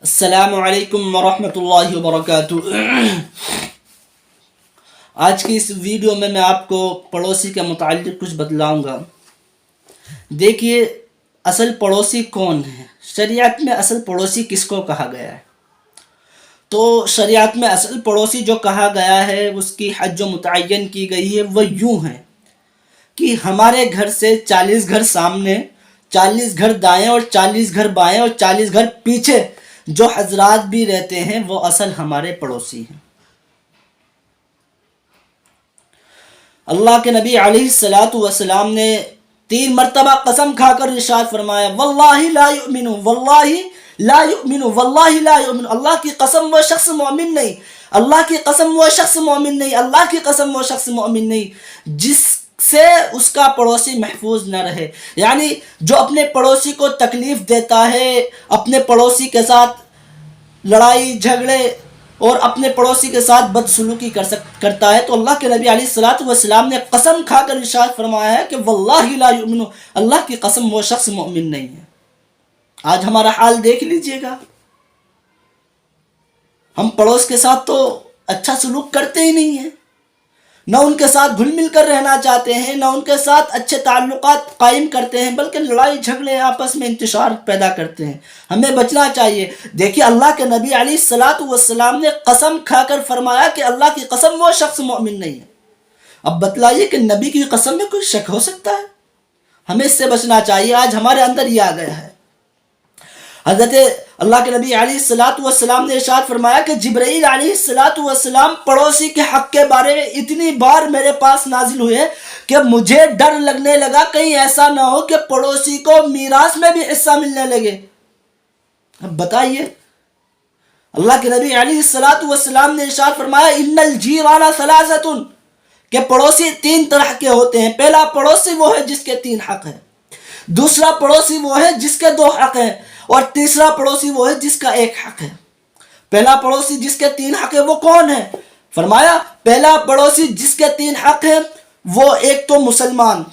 السلام علیکم ورحمۃ اللہ وبرکاتہ۔ آج کی اس ویڈیو میں آپ کو پڑوسی کے متعلق کچھ بتلاؤں گا۔ دیکھیے، اصل پڑوسی کون ہے؟ شریعت میں اصل پڑوسی کس کو کہا گیا ہے؟ تو شریعت میں اصل پڑوسی جو کہا گیا ہے، اس کی حد جو متعین کی گئی ہے وہ یوں ہے کہ ہمارے گھر سے 40 گھر سامنے، 40 گھر دائیں اور 40 گھر بائیں اور 40 گھر پیچھے جو حضرات بھی رہتے ہیں وہ اصل ہمارے پڑوسی ہیں۔ اللہ کے نبی علیہ الصلاۃ والسلام نے 3 مرتبہ قسم کھا کر ارشاد فرمایا، واللہ لا یؤمن، واللہ لا یؤمن، واللہ لا یؤمن۔ اللہ کی قسم وہ شخص مومن نہیں، اللہ کی قسم وہ شخص مومن نہیں، اللہ کی قسم وہ شخص مومن نہیں جس سے اس کا پڑوسی محفوظ نہ رہے۔ یعنی جو اپنے پڑوسی کو تکلیف دیتا ہے، اپنے پڑوسی کے ساتھ لڑائی جھگڑے اور اپنے پڑوسی کے ساتھ بدسلوکی کرتا ہے، تو اللہ کے نبی علیہ الصلاۃ والسلام نے قسم کھا کر ارشاد فرمایا ہے کہ واللہ لا یؤمن، اللہ کی قسم وہ شخص مومن نہیں ہے۔ آج ہمارا حال دیکھ لیجئے گا، ہم پڑوس کے ساتھ تو اچھا سلوک کرتے ہی نہیں ہیں، نہ ان کے ساتھ گھل مل کر رہنا چاہتے ہیں، نہ ان کے ساتھ اچھے تعلقات قائم کرتے ہیں، بلکہ لڑائی جھگڑے آپس میں انتشار پیدا کرتے ہیں۔ ہمیں بچنا چاہیے۔ دیکھیے، اللہ کے نبی علیہ الصلاۃ والسلام نے قسم کھا کر فرمایا کہ اللہ کی قسم وہ شخص مومن نہیں ہے۔ اب بتلائیے کہ نبی کی قسم میں کوئی شک ہو سکتا ہے؟ ہمیں اس سے بچنا چاہیے۔ آج ہمارے اندر یہ آ گیا ہے۔ حضرت اللہ کے نبی علیہ الصلاۃ والسلام نے ارشاد فرمایا کہ جبرائیل علیہ الصلاۃ والسلام پڑوسی کے حق کے بارے میں اتنی بار میرے پاس نازل ہوئے کہ مجھے ڈر لگنے لگا کہیں ایسا نہ ہو کہ پڑوسی کو میراث میں بھی حصہ ملنے لگے۔ اب بتائیے، اللہ کے نبی علیہ الصلاۃ والسلام نے ارشاد فرمایا ان الجیران ثلاثۃ، کہ پڑوسی 3 طرح کے ہوتے ہیں۔ پہلا پڑوسی وہ ہے جس کے 3 حق ہیں، دوسرا پڑوسی وہ ہے جس کے 2 حق ہیں، اور تیسرا پڑوسی وہ ہے جس کا 1 حق ہے۔ پہلا پڑوسی جس کے 3 حق ہیں وہ کون ہے؟ فرمایا پہلا پڑوسی جس کے 3 حق ہیں وہ ایک تو مسلمان،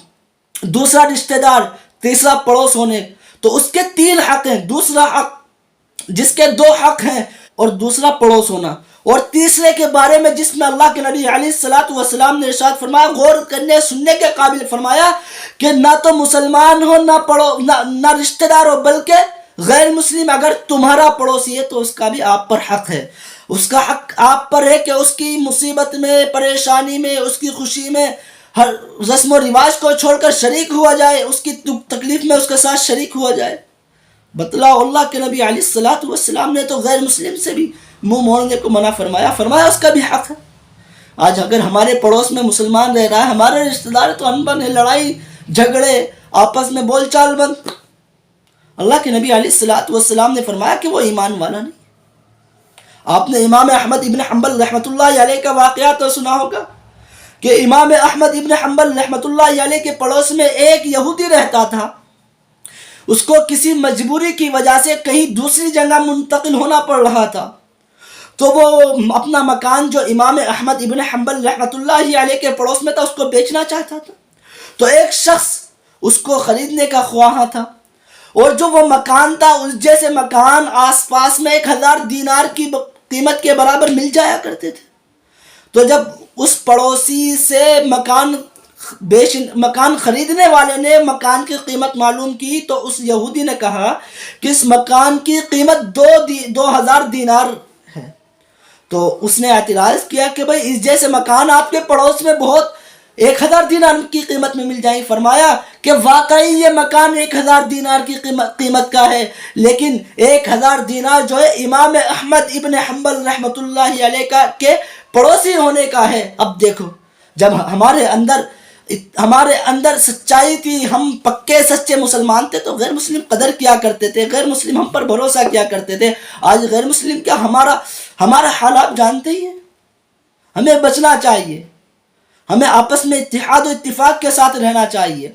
دوسرا رشتہ دار، تیسرا پڑوس ہونے۔ تو اس کے 3 حق ہیں، دوسرا حق جس کے 2 حق ہیں اور دوسرا پڑوس ہونا، اور تیسرے کے بارے میں جس میں اللہ کے نبی علیہ الصلاۃ والسلام نے ارشاد فرمایا، غور کرنے سننے کے قابل، فرمایا کہ نہ تو مسلمان ہو نہ رشتہ دار ہو، بلکہ غیر مسلم اگر تمہارا پڑوسی ہے تو اس کا بھی آپ پر حق ہے۔ اس کا حق آپ پر ہے کہ اس کی مصیبت میں، پریشانی میں، اس کی خوشی میں ہر رسم و رواج کو چھوڑ کر شریک ہوا جائے، اس کی تکلیف میں اس کے ساتھ شریک ہوا جائے۔ بتلاؤ، اللہ کے نبی علیہ الصلاۃ والسلام نے تو غیر مسلم سے بھی منہ موڑنے کو منع فرمایا اس کا بھی حق ہے۔ آج اگر ہمارے پڑوس میں مسلمان رہ رہا ہے، ہمارے رشتہ دار تو انبن ہے، لڑائی جھگڑے آپس میں بول چال بند، اللہ کے نبی علیہ الصلاۃ والسلام نے فرمایا کہ وہ ایمان والا نہیں۔ آپ نے امام احمد ابن حنبل رحمۃ اللہ علیہ کا واقعہ تو سنا ہوگا کہ امام احمد ابن حنبل رحمۃ اللہ علیہ کے پڑوس میں ایک یہودی رہتا تھا۔ اس کو کسی مجبوری کی وجہ سے کہیں دوسری جگہ منتقل ہونا پڑ رہا تھا، تو وہ اپنا مکان جو امام احمد ابن حنبل رحمۃ اللہ علیہ کے پڑوس میں تھا اس کو بیچنا چاہتا تھا۔ تو ایک شخص اس کو خریدنے کا خواہاں تھا، اور جو وہ مکان تھا اس جیسے مکان آس پاس میں 1000 دینار کی قیمت کے برابر مل جایا کرتے تھے۔ تو جب اس پڑوسی سے مکان خریدنے والے نے مکان کی قیمت معلوم کی، تو اس یہودی نے کہا کہ اس مکان کی قیمت 2000 دینار ہے۔ تو اس نے اعتراض کیا کہ بھئی اس جیسے مکان آپ کے پڑوس میں بہت 1000 دینار کی قیمت میں مل جائیں۔ فرمایا کہ واقعی یہ مکان 1000 دینار کی قیمت کا ہے، لیکن 1000 دینار جو ہے امام احمد ابن حنبل رحمۃ اللہ علیہ کے پڑوسی ہونے کا ہے۔ اب دیکھو، جب ہمارے اندر سچائی تھی، ہم پکے سچے مسلمان تھے، تو غیر مسلم قدر کیا کرتے تھے، غیر مسلم ہم پر بھروسہ کیا کرتے تھے۔ آج غیر مسلم کیا ہمارا حال آپ جانتے ہی ہیں۔ ہمیں بچنا چاہیے، ہمیں آپس میں اتحاد و اتفاق کے ساتھ رہنا چاہیے،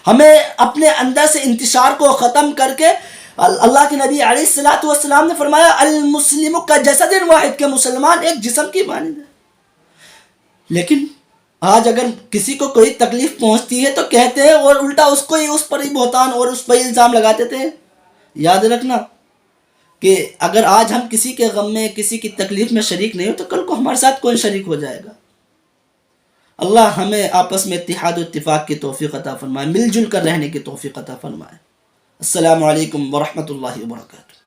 ہمیں اپنے اندر سے انتشار کو ختم کر کے، اللہ کے نبی علیہ الصلاۃ والسلام نے فرمایا المسلم کجسد واحد، کہ مسلمان ایک جسم کی مانند ہے۔ لیکن آج اگر کسی کو کوئی تکلیف پہنچتی ہے تو کہتے ہیں، اور الٹا اس پر ہی بہتان اور اس پر الزام لگاتے تھے۔ یاد رکھنا، کہ اگر آج ہم کسی کے غم میں کسی کی تکلیف میں شریک نہیں ہو تو کل کو ہمارے ساتھ کون شریک ہو جائے گا. اللہ ہمیں آپس میں اتحاد و اتفاق کی توفیق عطا فرمائے، مل جل کر رہنے کی توفیق عطا فرمائے. السلام علیکم ورحمۃ اللہ وبرکاتہ.